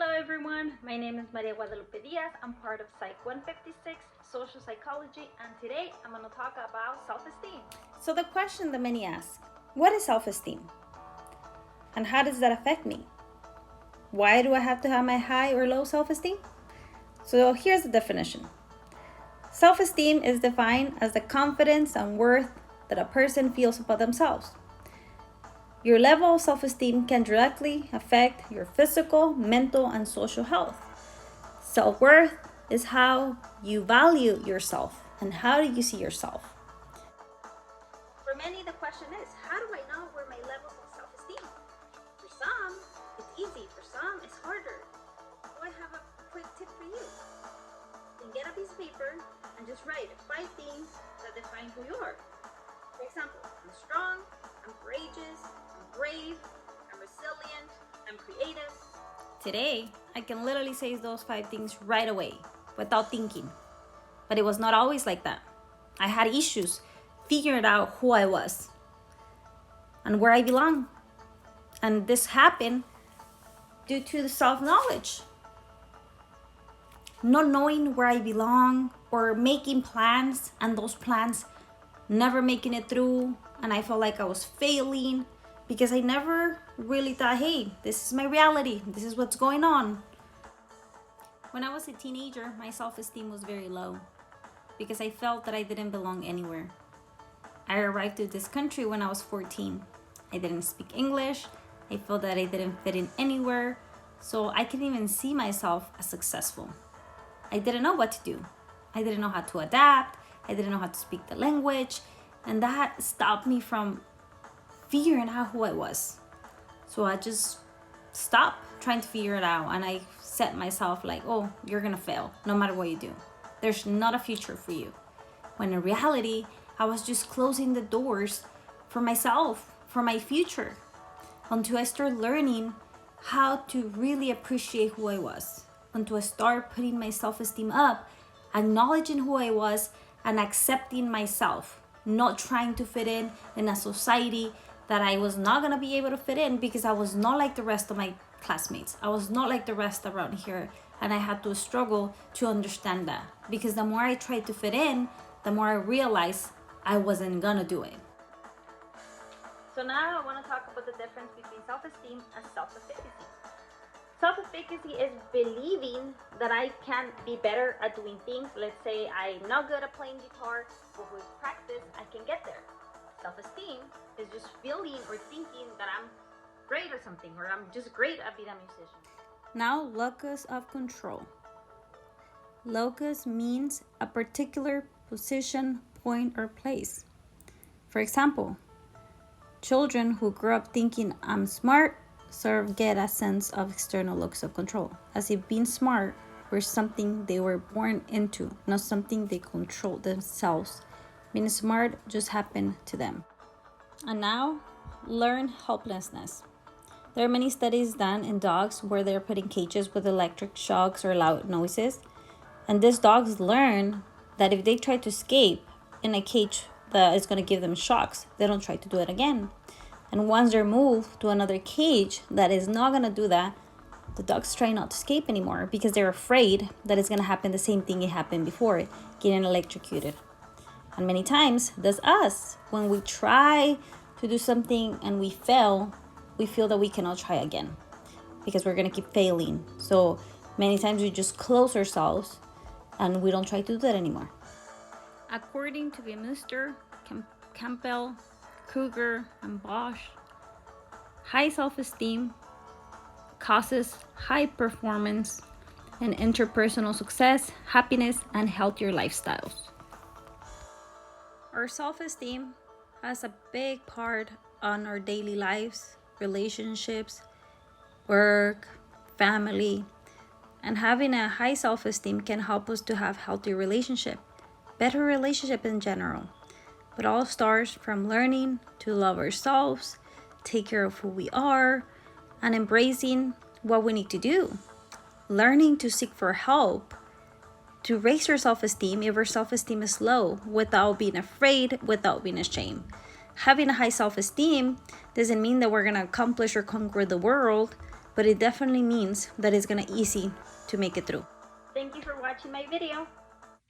Hello everyone, my name is Maria Guadalupe Diaz. I'm part of Psych 156, Social Psychology, and today I'm going to talk about self-esteem. So the question that many ask, what is self-esteem? And how does that affect me? Why do I have to have my high or low self-esteem? So here's the definition. Self-esteem is defined as the confidence and worth that a person feels about themselves. Your level of self-esteem can directly affect your physical, mental, and social health. Self-worth is how you value yourself and how do you see yourself. For many, the question is, how do I know where my levels of self-esteem? For some, it's easy. For some, it's harder. So I have a quick tip for you. Then get a piece of paper and just write 5 things that define who you are. For example, I'm strong, I'm courageous, I'm brave, I'm resilient, I'm creative. Today, I can literally say those 5 things right away without thinking. But it was not always like that. I had issues figuring out who I was and where I belong. And this happened due to the self-knowledge. Not knowing where I belong or making plans and those plans never making it through, and I felt like I was failing because I never really thought, hey, this is my reality, this is what's going on. When I was a teenager, my self-esteem was very low because I felt that I didn't belong anywhere. I arrived to this country when I was 14. I didn't speak English. I felt that I didn't fit in anywhere, so I couldn't even see myself as successful. I didn't know what to do. I didn't know how to adapt. I didn't know how to speak the language, and that stopped me from figuring out who I was. So I just stopped trying to figure it out, and I set myself like, oh, you're gonna fail no matter what you do. There's not a future for you. When in reality, I was just closing the doors for myself, for my future, until I started learning how to really appreciate who I was, until I started putting my self-esteem up, acknowledging who I was, and accepting myself, not trying to fit in a society that I was not gonna be able to fit in because I was not like the rest of my classmates. I was not like the rest around here, and I had to struggle to understand that because the more I tried to fit in, the more I realized I wasn't gonna do it. So now I want to talk about the difference between self-esteem and self-efficacy. Self-efficacy is believing that I can be better at doing things. Let's say I'm not good at playing guitar, but with practice, I can get there. Self-esteem is just feeling or thinking that I'm great at something, or I'm just great at being a musician. Now, locus of control. Locus means a particular position, point, or place. For example, children who grew up thinking I'm smart get a sense of external locus of control, as if being smart were something they were born into, not something they control themselves. Being smart just happened to them. And now, learn helplessness. There are many studies done in dogs where they're put in cages with electric shocks or loud noises. And these dogs learn that if they try to escape in a cage that is going to give them shocks, they don't try to do it again. And once they're moved to another cage that is not going to do that, the dogs try not to escape anymore because they're afraid that it's going to happen the same thing it happened before, getting electrocuted. And many times, that's us. When we try to do something and we fail, we feel that we cannot try again because we're going to keep failing. So many times we just close ourselves and we don't try to do that anymore. According to Baumeister, Campbell, Krueger, and Vohs, high self-esteem causes high performance and interpersonal success, happiness, and healthier lifestyles. Our self-esteem has a big part on our daily lives, relationships, work, family, and having a high self-esteem can help us to have healthy relationship, better relationship in general. But all starts from learning to love ourselves, take care of who we are, and embracing what we need to do. Learning to seek for help to raise your self-esteem if our self-esteem is low without being afraid, without being ashamed. Having a high self-esteem doesn't mean that we're going to accomplish or conquer the world, but it definitely means that it's gonna easy to make it through. Thank you for watching my video.